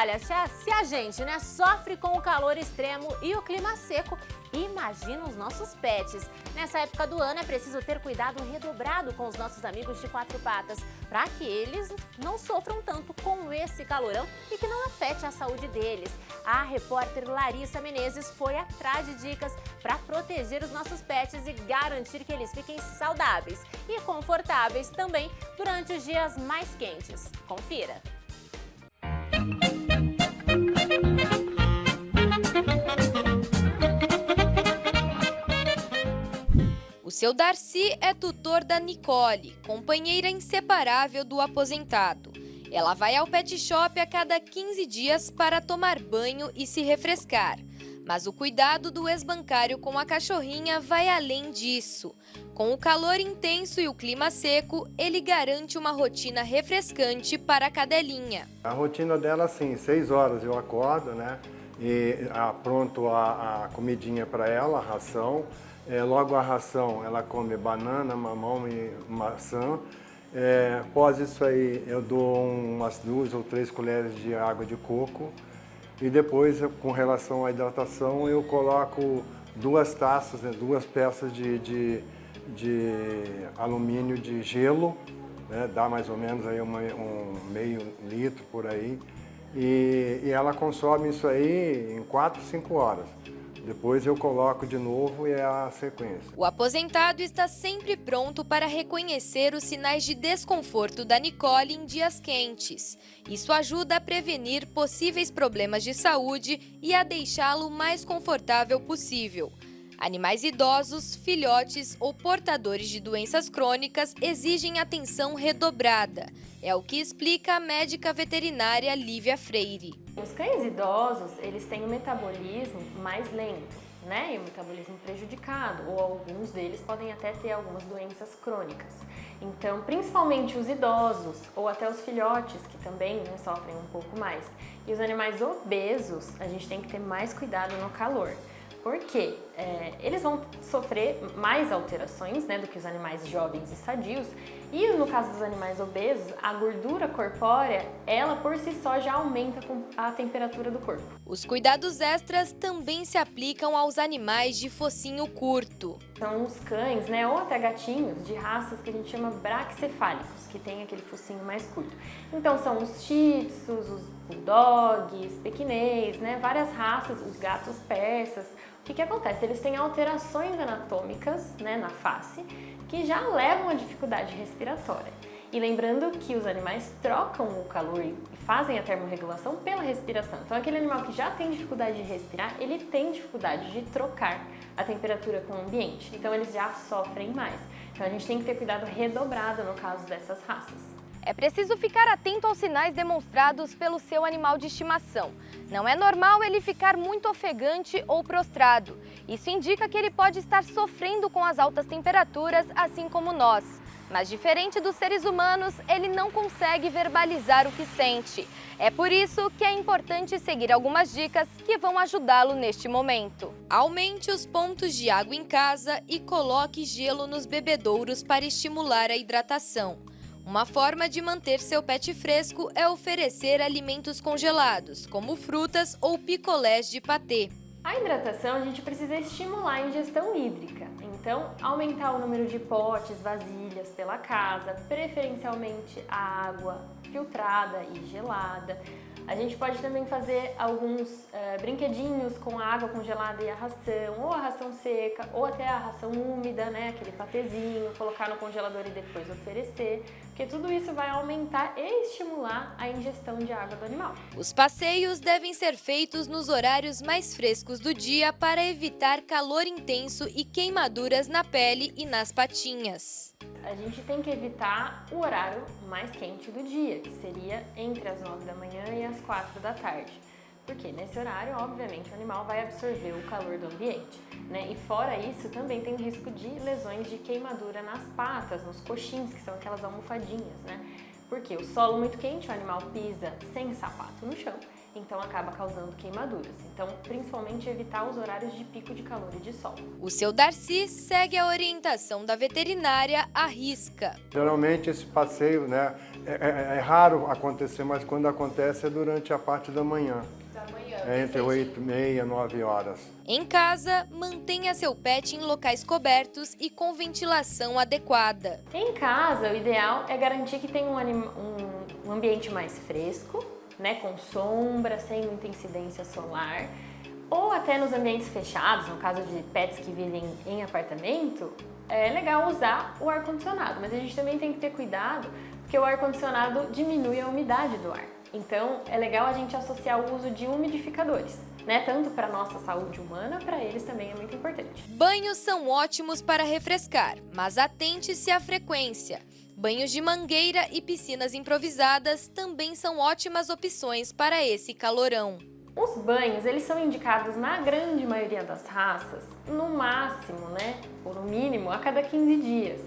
olha, se a gente, né, sofre com o calor extremo e o clima seco, imagina os nossos pets. Nessa época do ano é preciso ter cuidado redobrado com os nossos amigos de quatro patas, para que eles não sofram tanto com esse calorão e que não afete a saúde deles. A repórter Larissa Menezes foi atrás de dicas para proteger os nossos pets e garantir que eles fiquem saudáveis e confortáveis também durante os dias mais quentes. Confira! O seu Darcy é tutor da Nicole, companheira inseparável do aposentado. Ela vai ao pet shop a cada 15 dias para tomar banho e se refrescar. Mas o cuidado do ex-bancário com a cachorrinha vai além disso. Com o calor intenso e o clima seco, ele garante uma rotina refrescante para a cadelinha. A rotina dela, assim, 6 horas eu acordo, né? E apronto a comidinha para ela, a ração. Logo a ração, ela come banana, mamão e maçã. Após isso aí, eu dou umas 2 ou 3 colheres de água de coco. E depois, com relação à hidratação, eu coloco 2 taças, né, 2 peças de alumínio de gelo, né, dá mais ou menos aí um meio litro por aí. E ela consome isso aí em 4, 5 horas. Depois eu coloco de novo e é a sequência. O aposentado está sempre pronto para reconhecer os sinais de desconforto da Nicole em dias quentes. Isso ajuda a prevenir possíveis problemas de saúde e a deixá-lo o mais confortável possível. Animais idosos, filhotes ou portadores de doenças crônicas exigem atenção redobrada. É o que explica a médica veterinária Lívia Freire. Os cães idosos, eles têm um metabolismo mais lento, né? E o metabolismo prejudicado, ou alguns deles podem até ter algumas doenças crônicas. Então, principalmente os idosos, ou até os filhotes, que também, né, sofrem um pouco mais. E os animais obesos, a gente tem que ter mais cuidado no calor. Porque eles vão sofrer mais alterações, né, do que os animais jovens e sadios. E no caso dos animais obesos, a gordura corpórea, ela por si só já aumenta a temperatura do corpo. Os cuidados extras também se aplicam aos animais de focinho curto. São os cães, né, ou até gatinhos de raças que a gente chama braquicefálicos, que tem aquele focinho mais curto. Então são os shih tzus, os bulldogs, pequinês, né, várias raças, os gatos persas. O que acontece? Eles têm alterações anatômicas, né, na face que já levam à dificuldade respiratória. E lembrando que os animais trocam o calor e fazem a termorregulação pela respiração. Então aquele animal que já tem dificuldade de respirar, ele tem dificuldade de trocar a temperatura com o ambiente. Então eles já sofrem mais. Então a gente tem que ter cuidado redobrado no caso dessas raças. É preciso ficar atento aos sinais demonstrados pelo seu animal de estimação. Não é normal ele ficar muito ofegante ou prostrado. Isso indica que ele pode estar sofrendo com as altas temperaturas, assim como nós. Mas diferente dos seres humanos, ele não consegue verbalizar o que sente. É por isso que é importante seguir algumas dicas que vão ajudá-lo neste momento. Aumente os pontos de água em casa e coloque gelo nos bebedouros para estimular a hidratação. Uma forma de manter seu pet fresco é oferecer alimentos congelados, como frutas ou picolés de patê. A hidratação, a gente precisa estimular a ingestão hídrica. Então, aumentar o número de potes, vasilhas pela casa, preferencialmente a água filtrada e gelada. A gente pode também fazer alguns brinquedinhos com a água congelada e a ração, ou a ração seca, ou até a ração úmida, né? Aquele patezinho, colocar no congelador e depois oferecer, porque tudo isso vai aumentar e estimular a ingestão de água do animal. Os passeios devem ser feitos nos horários mais frescos do dia para evitar calor intenso e queimaduras na pele e nas patinhas. A gente tem que evitar o horário mais quente do dia, que seria entre as 9 da manhã e as 4 da tarde. Porque nesse horário, obviamente, o animal vai absorver o calor do ambiente, né? E fora isso, também tem o risco de lesões de queimadura nas patas, nos coxins, que são aquelas almofadinhas, né? porque o solo muito quente, o animal pisa sem sapato no chão, então acaba causando queimaduras. Então, principalmente evitar os horários de pico de calor e de sol. O seu Darcy segue a orientação da veterinária à risca. Geralmente esse passeio, né, é raro acontecer, mas quando acontece é durante a parte da manhã. É entre 8h30 e 9 horas. Em casa, mantenha seu pet em locais cobertos e com ventilação adequada. Em casa, o ideal é garantir que tenha um ambiente mais fresco, né, com sombra, sem muita incidência solar, ou até nos ambientes fechados, no caso de pets que vivem em apartamento, é legal usar o ar-condicionado, mas a gente também tem que ter cuidado, porque o ar-condicionado diminui a umidade do ar. Então, é legal a gente associar o uso de umidificadores, né? Tanto para a nossa saúde humana, para eles também é muito importante. Banhos são ótimos para refrescar, mas atente-se à frequência. Banhos de mangueira e piscinas improvisadas também são ótimas opções para esse calorão. Os banhos, eles são indicados na grande maioria das raças, no máximo, né? Ou no mínimo, a cada 15 dias.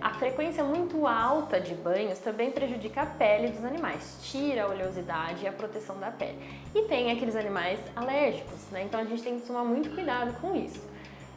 A frequência muito alta de banhos também prejudica a pele dos animais, tira a oleosidade e a proteção da pele. E tem aqueles animais alérgicos, né? Então a gente tem que tomar muito cuidado com isso.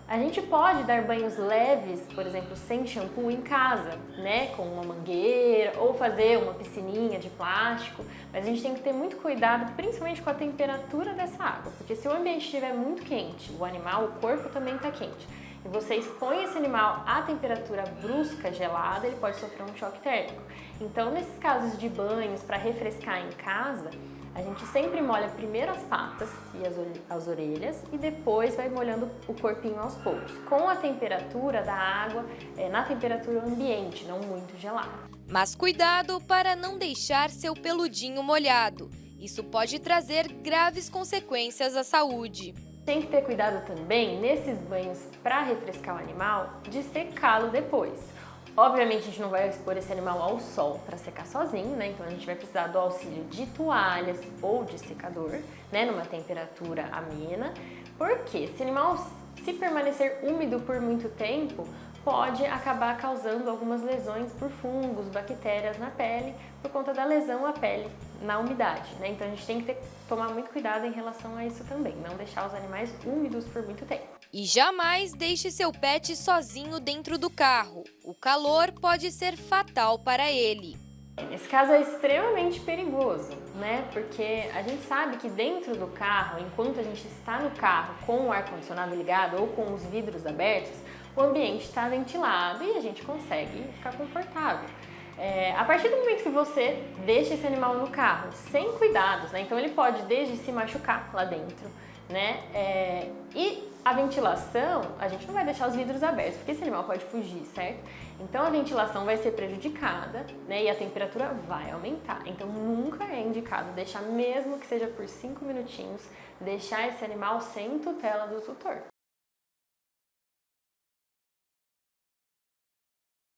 A gente pode dar banhos leves, por exemplo, sem shampoo em casa, né? Com uma mangueira ou fazer uma piscininha de plástico, mas a gente tem que ter muito cuidado, principalmente com a temperatura dessa água, porque se o ambiente estiver muito quente, o animal, o corpo também está quente, e você expõe esse animal à temperatura brusca, gelada, ele pode sofrer um choque térmico. Então, nesses casos de banhos para refrescar em casa, a gente sempre molha primeiro as patas e as orelhas e depois vai molhando o corpinho aos poucos, com a temperatura da água na temperatura ambiente, não muito gelada. Mas cuidado para não deixar seu peludinho molhado. Isso pode trazer graves consequências à saúde. Tem que ter cuidado também, nesses banhos para refrescar o animal, de secá-lo depois. Obviamente a gente não vai expor esse animal ao sol para secar sozinho, né? Então a gente vai precisar do auxílio de toalhas ou de secador, né? Numa temperatura amena, porque se o animal se permanecer úmido por muito tempo, pode acabar causando algumas lesões por fungos, bactérias na pele, por conta da lesão à pele na umidade, né? Então a gente tem que tomar muito cuidado em relação a isso também, não deixar os animais úmidos por muito tempo. E jamais deixe seu pet sozinho dentro do carro. O calor pode ser fatal para ele. Esse caso é extremamente perigoso, né? Porque a gente sabe que dentro do carro, enquanto a gente está no carro com o ar-condicionado ligado ou com os vidros abertos, o ambiente está ventilado e a gente consegue ficar confortável. A partir do momento que você deixa esse animal no carro sem cuidados, né? Então ele pode desde se machucar lá dentro, né? E a ventilação, a gente não vai deixar os vidros abertos, porque esse animal pode fugir, certo? Então a ventilação vai ser prejudicada, né? E a temperatura vai aumentar. Então nunca é indicado deixar, mesmo que seja por 5 minutinhos, deixar esse animal sem tutela do tutor.